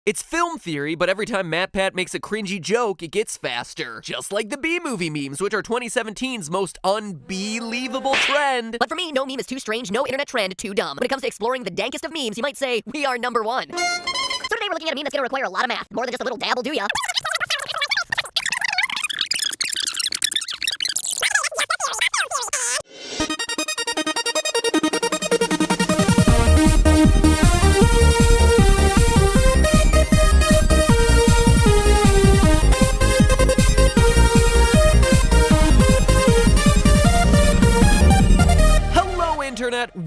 It's film theory, but every time MatPat makes a cringy joke, it gets faster. Just like the B-movie memes, which are 2017's most unbelievable trend. But for me, no meme is too strange, no internet trend too dumb. When it comes to exploring the dankest of memes, you might say, we are number one. So today we're looking at a meme that's gonna require a lot of math. More than just a little dabble, do ya?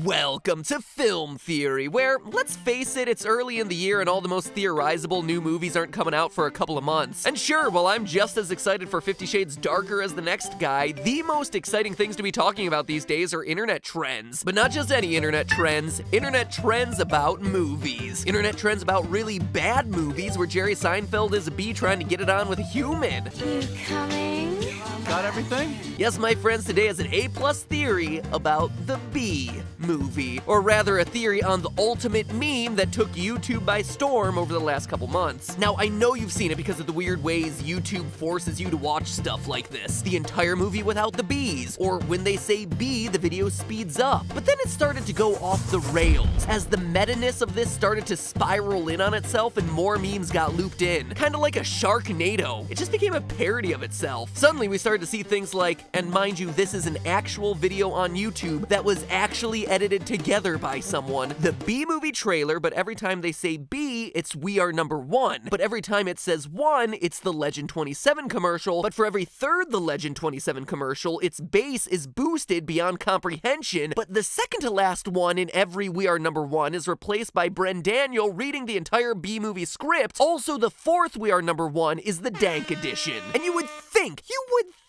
Welcome to Film Theory, where, let's face it, it's early in the year and all the most theorizable new movies aren't coming out for a couple of months. And sure, while I'm just as excited for 50 Shades Darker as the next guy, the most exciting things to be talking about these days are internet trends. But not just any internet trends about movies. Internet trends about really bad movies where Jerry Seinfeld is a bee trying to get it on with a human. You coming? Got everything? Yes, my friends, today is an A-plus theory about the Bee movie. Or rather, a theory on the ultimate meme that took YouTube by storm over the last couple months. Now, I know you've seen it because of the weird ways YouTube forces you to watch stuff like this. The entire movie without the bees. Or when they say bee, the video speeds up. But then it started to go off the rails as the meta-ness of this started to spiral in on itself and more memes got looped in. Kind of like a Sharknado. It just became a parody of itself. Suddenly, we started to see things like, and mind you, this is an actual video on YouTube that was actually edited together by someone, the Bee movie trailer, but every time they say B, it's We Are Number One. But every time it says one, it's the Legend 27 commercial, but for every third the Legend 27 commercial, its bass is boosted beyond comprehension, but the second to last one in every We Are Number One is replaced by Bren Daniel reading the entire B movie script. Also, the fourth We Are Number One is the Dank edition. And you would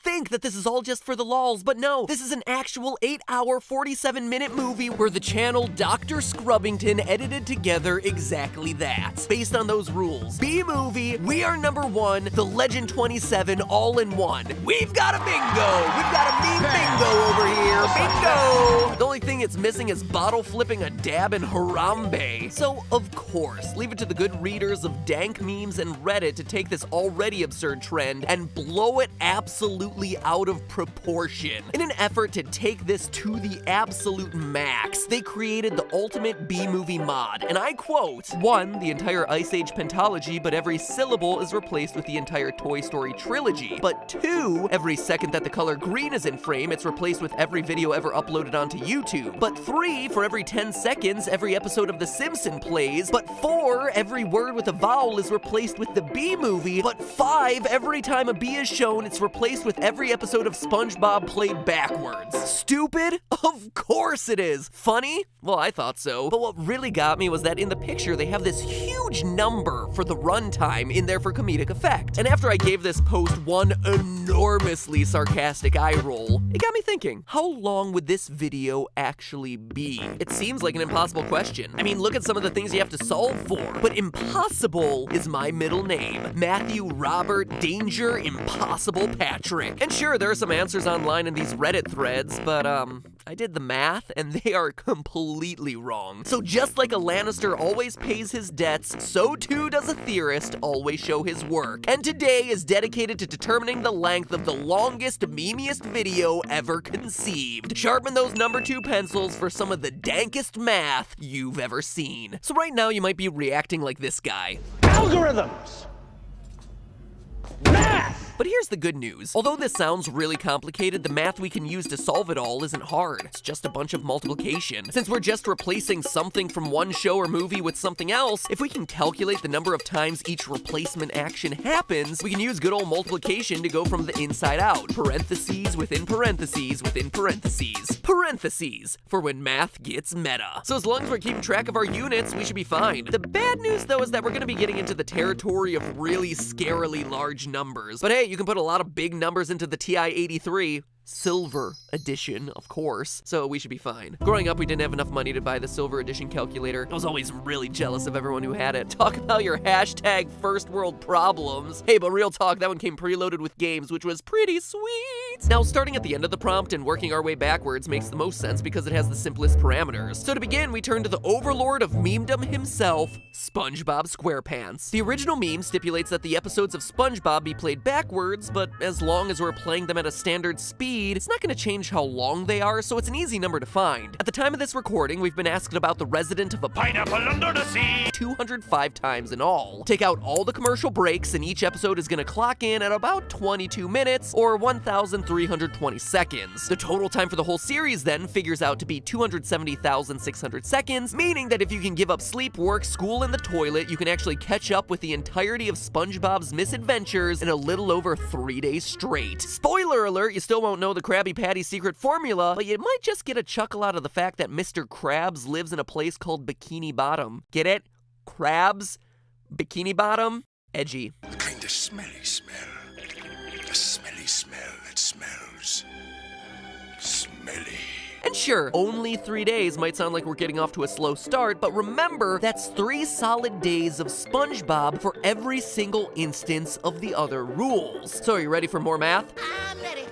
think that this is all just for the lols, but no, this is an actual 8-hour, 47-minute movie where the channel Dr. Scrubbington edited together exactly that. Based on those rules, B-movie, We Are Number One, the Legend 27, all in one. We've got a bingo! We've got a meme bingo over here! Bingo! The only thing it's missing is bottle flipping a dab in Harambe. So, of course, leave it to the good readers of dank memes and Reddit to take this already absurd trend and blow it absolutely out of proportion. In an effort to take this to the absolute max, they created the ultimate B-movie mod, and I quote, 1, the entire Ice Age pentology, but every syllable is replaced with the entire Toy Story trilogy. But 2, every second that the color green is in frame, it's replaced with every video ever uploaded onto YouTube. But 3, for every 10 seconds, every episode of The Simpsons plays. But 4, every word with a vowel is replaced with the B-movie. But 5, every time a bee is shown, it's replaced with every episode of SpongeBob played backwards. Stupid? Of course it is. Funny? Well, I thought so. But what really got me was that in the picture, they have this huge number for the runtime in there for comedic effect. And after I gave this post one enormously sarcastic eye roll, it got me thinking, how long would this video actually be? It seems like an impossible question. I mean, look at some of the things you have to solve for. But impossible is my middle name. Matthew Robert Danger Impossible Patrick. And sure, there are some answers online in these Reddit threads, but I did the math and they are completely wrong. So just like a Lannister always pays his debts, so too does a theorist always show his work. And today is dedicated to determining the length of the longest, memeiest video ever conceived. Sharpen those number 2 pencils for some of the dankest math you've ever seen. So right now you might be reacting like this guy. Algorithms! Math! But here's the good news. Although this sounds really complicated, the math we can use to solve it all isn't hard. It's just a bunch of multiplication. Since we're just replacing something from one show or movie with something else, if we can calculate the number of times each replacement action happens, we can use good old multiplication to go from the inside out. Parentheses within parentheses within parentheses. Parentheses for when math gets meta. So as long as we're keeping track of our units, we should be fine. The bad news though is that we're gonna be getting into the territory of really scarily large numbers. But hey, you can put a lot of big numbers into the TI-83. Silver edition, of course, so we should be fine. Growing up, we didn't have enough money to buy the silver edition calculator. I was always really jealous of everyone who had it. Talk about your hashtag first world problems. Hey, but real talk, that one came preloaded with games, which was pretty sweet. right? Now, starting at the end of the prompt and working our way backwards makes the most sense because it has the simplest parameters. So to begin, we turn to the overlord of memedom himself, SpongeBob SquarePants. The original meme stipulates that the episodes of SpongeBob be played backwards, but as long as we're playing them at a standard speed, it's not going to change how long they are, so it's an easy number to find. At the time of this recording, we've been asked about the resident of a pineapple under the sea 205 times in all. Take out all the commercial breaks, and each episode is going to clock in at about 22 minutes or 1,320 seconds. The total time for the whole series then figures out to be 270,600 seconds, meaning that if you can give up sleep, work, school, and the toilet, you can actually catch up with the entirety of SpongeBob's misadventures in a little over 3 days straight. Spoiler alert, you still won't know the Krabby Patty's secret formula, but you might just get a chuckle out of the fact that Mr. Krabs lives in a place called Bikini Bottom. Get it? Krabs? Bikini Bottom? Edgy. The kind of smelly smell. The smelly smell that smells smelly. And sure, only 3 days might sound like we're getting off to a slow start, but remember, that's 3 solid days of SpongeBob for every single instance of the other rules. So are you ready for more math? I'm ready.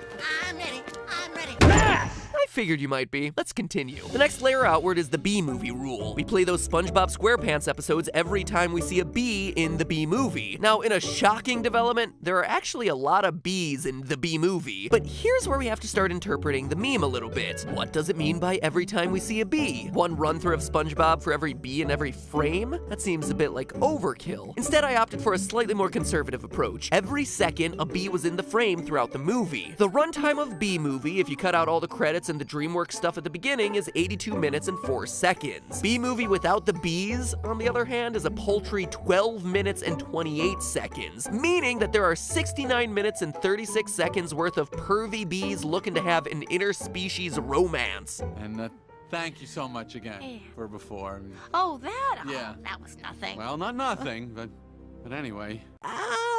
I'm ready. I'm ready. I figured you might be. Let's continue. The next layer outward is the B-movie rule. We play those SpongeBob SquarePants episodes every time we see a bee in the B-movie. Now, in a shocking development, there are actually a lot of bees in the B-movie. But here's where we have to start interpreting the meme a little bit. What does it mean by every time we see a bee? One run-through of SpongeBob for every bee in every frame? That seems a bit like overkill. Instead, I opted for a slightly more conservative approach. Every second, a bee was in the frame throughout the movie. The runtime of B-movie, if you cut out all the credits and the DreamWorks stuff at the beginning, is 82 minutes and 4 seconds. B-movie without the bees, on the other hand, is a paltry 12 minutes and 28 seconds, meaning that there are 69 minutes and 36 seconds worth of pervy bees looking to have an interspecies romance. And thank you so much again for before. Oh, that? Yeah. Oh, that was nothing. Well, not nothing, but anyway.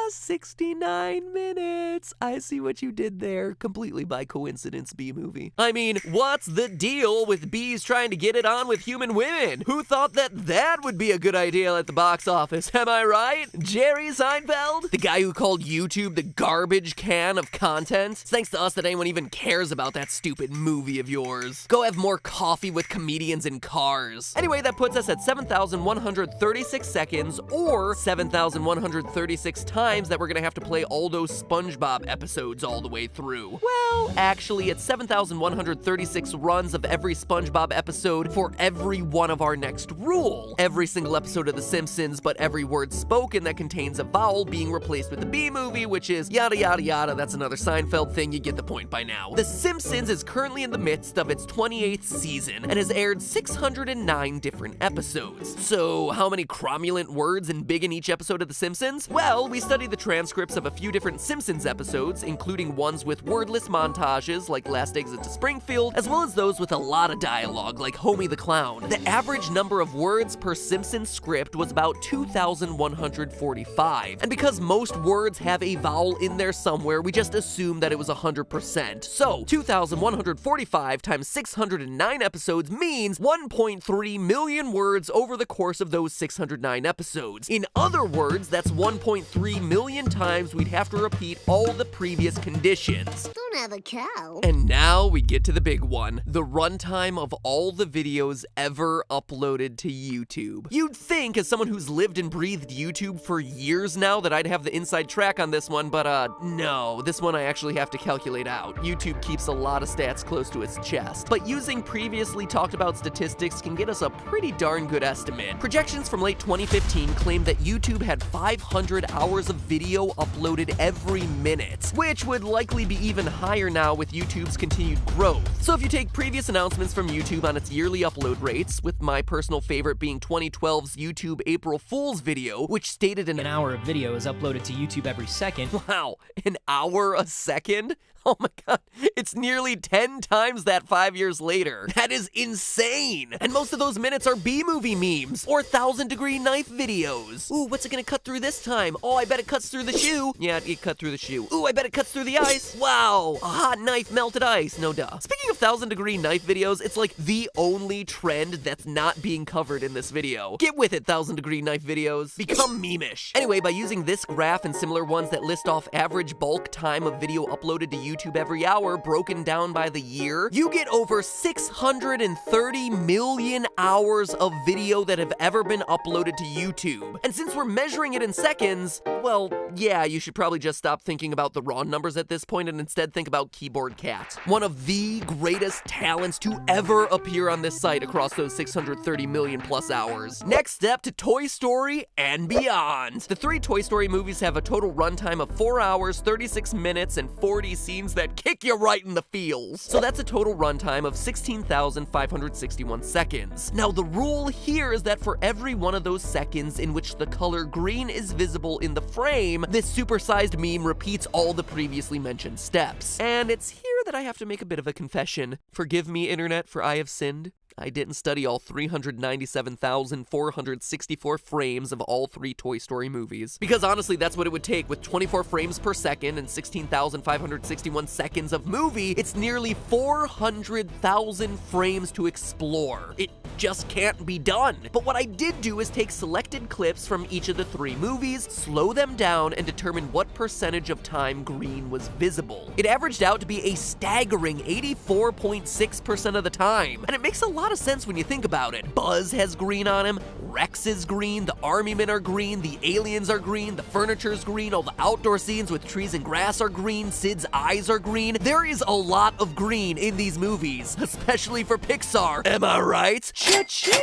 69 minutes. I see what you did there. Completely by coincidence, B-movie. I mean, what's the deal with bees trying to get it on with human women? Who thought that would be a good idea at the box office? Am I right? Jerry Seinfeld? The guy who called YouTube the garbage can of content? It's thanks to us that anyone even cares about that stupid movie of yours. Go have more coffee with comedians in cars. Anyway, that puts us at 7,136 seconds or 7,136 times that we're gonna have to play all those SpongeBob episodes all the way through. Well, actually, it's 7,136 runs of every SpongeBob episode for every one of our next rule. Every single episode of The Simpsons, but every word spoken that contains a vowel being replaced with the B-movie, which is yada yada yada. That's another Seinfeld thing, you get the point by now. The Simpsons is currently in the midst of its 28th season and has aired 609 different episodes. So, how many cromulent words and big in each episode of The Simpsons? Well, we studied the transcripts of a few different Simpsons episodes, including ones with wordless montages like Last Exit to Springfield, as well as those with a lot of dialogue like Homie the Clown. The average number of words per Simpsons script was about 2,145. And because most words have a vowel in there somewhere, we just assumed that it was 100%. So, 2,145 times 609 episodes means 1.3 million words over the course of those 609 episodes. In other words, that's 1.3 million times we'd have to repeat all the previous conditions. Don't have a cow. And now we get to the big one, the runtime of all the videos ever uploaded to YouTube. You'd think, as someone who's lived and breathed YouTube for years now, that I'd have the inside track on this one, but no, this one I actually have to calculate out. YouTube keeps a lot of stats close to its chest, but using previously talked about statistics can get us a pretty darn good estimate. Projections from late 2015 claim that YouTube had 500 hours of video uploaded every minute, which would likely be even higher now with YouTube's continued growth. So if you take previous announcements from YouTube on its yearly upload rates, with my personal favorite being 2012's YouTube April Fool's video, which stated An hour of video is uploaded to YouTube every second. Wow, an hour a second? Oh my god, it's nearly 10 times that 5 years later. That is insane! And most of those minutes are B-movie memes, or 1,000-degree knife videos. Ooh, what's it gonna cut through this time? Oh, I bet it cuts through the shoe. Yeah, it cut through the shoe. Ooh, I bet it cuts through the ice. Wow, a hot knife melted ice, no duh. Speaking of 1,000-degree knife videos, it's like the only trend that's not being covered in this video. Get with it, 1,000-degree knife videos. Become meme-ish. Anyway, by using this graph and similar ones that list off average bulk time of video uploaded to YouTube, YouTube every hour broken down by the year, you get over 630 million hours of video that have ever been uploaded to YouTube. And since we're measuring it in seconds, well, yeah, you should probably just stop thinking about the raw numbers at this point and instead think about Keyboard Cat, one of the greatest talents to ever appear on this site across those 630 million plus hours. Next step to Toy Story and beyond. The 3 Toy Story movies have a total runtime of 4 hours, 36 minutes, and 40 scenes that kick you right in the feels. So that's a total runtime of 16,561 seconds. Now the rule here is that for every one of those seconds in which the color green is visible in the frame, this supersized meme repeats all the previously mentioned steps. And it's here that I have to make a bit of a confession. Forgive me, internet, for I have sinned. I didn't study all 397,464 frames of all 3 Toy Story movies. Because honestly, that's what it would take with 24 frames per second and 16,561 seconds of movie. It's nearly 400,000 frames to explore. It just can't be done. But what I did do is take selected clips from each of the 3 movies, slow them down, and determine what percentage of time green was visible. It averaged out to be a staggering 84.6% of the time. And it makes a lot of sense when you think about it. Buzz has green on him, Rex is green, the army men are green, the aliens are green, the furniture's green, all the outdoor scenes with trees and grass are green, Sid's eyes are green. There is a lot of green in these movies, especially for Pixar. Am I right? Cha-ching!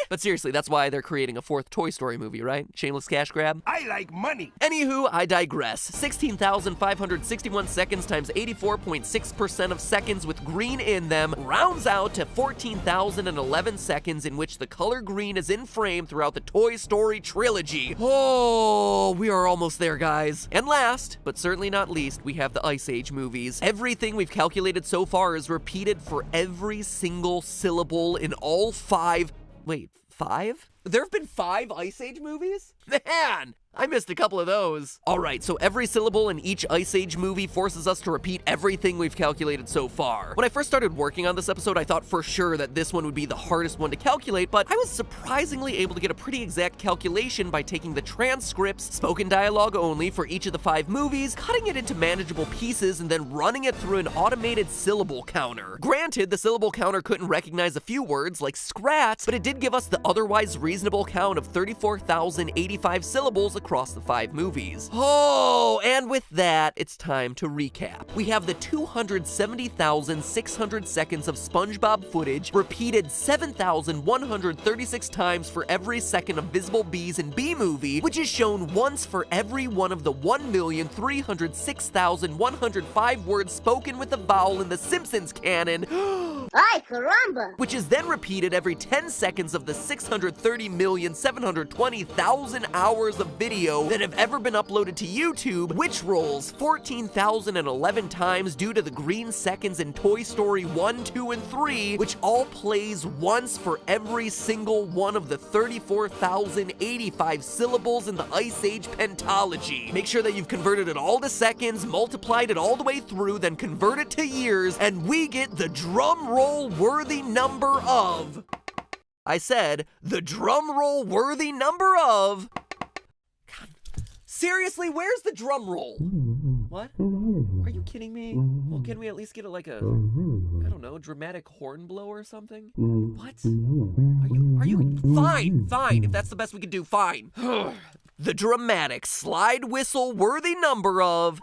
But seriously, that's why they're creating a 4th Toy Story movie, right? Shameless cash grab? I like money. Anywho, I digress. 16,561 seconds times 84.6% of seconds with green in them rounds out to 14,011 seconds in which the color green is in frame throughout the Toy Story trilogy. Oh, we are almost there, guys. And last, but certainly not least, we have the Ice Age movies. Everything we've calculated so far is repeated for every single syllable in all 5. Wait, 5? There have been 5 Ice Age movies? Man! I missed a couple of those. Alright, so every syllable in each Ice Age movie forces us to repeat everything we've calculated so far. When I first started working on this episode, I thought for sure that this one would be the hardest one to calculate, but I was surprisingly able to get a pretty exact calculation by taking the transcripts, spoken dialogue only, for each of the 5 movies, cutting it into manageable pieces, and then running it through an automated syllable counter. Granted, the syllable counter couldn't recognize a few words, like scrat, but it did give us the otherwise reasonable count of 34,085 syllables across the 5 movies. Oh, and with that, it's time to recap. We have the 270,600 seconds of SpongeBob footage repeated 7,136 times for every second of visible B's in B movie, which is shown once for every one of the 1,306,105 words spoken with a vowel in the Simpsons canon. Ay, caramba! Which is then repeated every 10 seconds of the 630,720,000 hours of video that have ever been uploaded to YouTube, which rolls 14,011 times due to the green seconds in Toy Story 1, 2, and 3, which all plays once for every single one of the 34,085 syllables in the Ice Age pentology. Make sure that you've converted it all to seconds, multiplied it all the way through, then convert it to years, and we get the drum roll worthy number of... I said, the drum roll worthy number of... God. Seriously, where's the drum roll? What? Are you kidding me? Well, can we at least get like a, I don't know, dramatic horn blow or something? What? Are you, fine, if that's the best we can do, fine. The dramatic slide whistle worthy number of...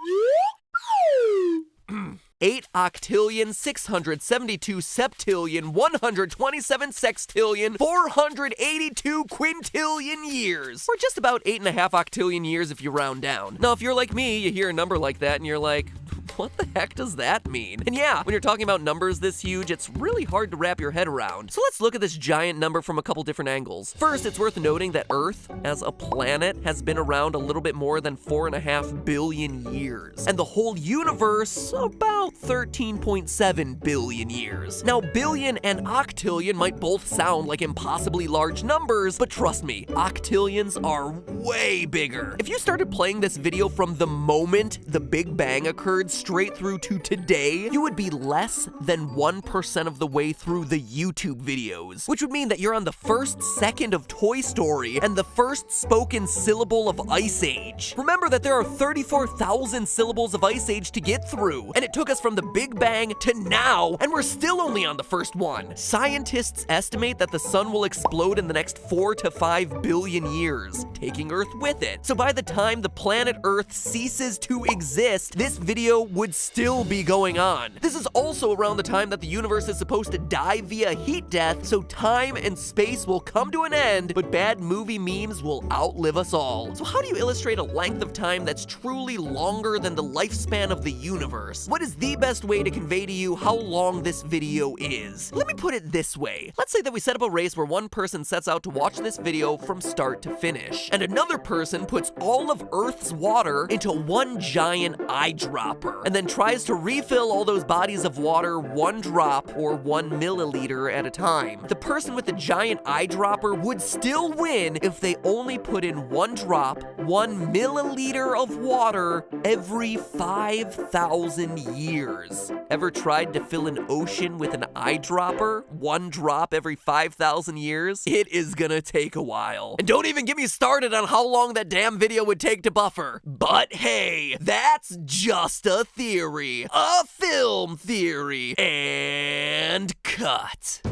8 octillion, 672 septillion, 127 sextillion, 482 quintillion years. Or just about 8.5 octillion years if you round down. Now, if you're like me, you hear a number like that and you're like, what the heck does that mean? And yeah, when you're talking about numbers this huge, it's really hard to wrap your head around. So let's look at this giant number from a couple different angles. First, it's worth noting that Earth, as a planet, has been around a little bit more than 4.5 billion years. And the whole universe, about 13.7 billion years. Now, billion and octillion might both sound like impossibly large numbers, but trust me, octillions are way bigger. If you started playing this video from the moment the Big Bang occurred straight through to today, you would be less than 1% of the way through the YouTube videos, which would mean that you're on the first second of Toy Story and the first spoken syllable of Ice Age. Remember that there are 34,000 syllables of Ice Age to get through, and it took us from the Big Bang to now, and we're still only on the first one. Scientists estimate that the sun will explode in the next 4 to 5 billion years, taking Earth with it. So by the time the planet Earth ceases to exist, this video would still be going on. This is also around the time that the universe is supposed to die via heat death, so time and space will come to an end, but bad movie memes will outlive us all. So how do you illustrate a length of time that's truly longer than the lifespan of the universe? What is the best way to convey to you how long this video is? Let me put it this way. Let's say that we set up a race where one person sets out to watch this video from start to finish, and another person puts all of Earth's water into one giant eyedropper, and then tries to refill all those bodies of water 1 drop or 1 milliliter at a time. The person with the giant eyedropper would still win if they only put in 1 drop, 1 milliliter of water every 5,000 years. Ever tried to fill an ocean with an eyedropper? 1 drop every 5,000 years? It is gonna take a while. And don't even get me started on how long that damn video would take to buffer. But hey, that's just a theory. A film theory. And cut.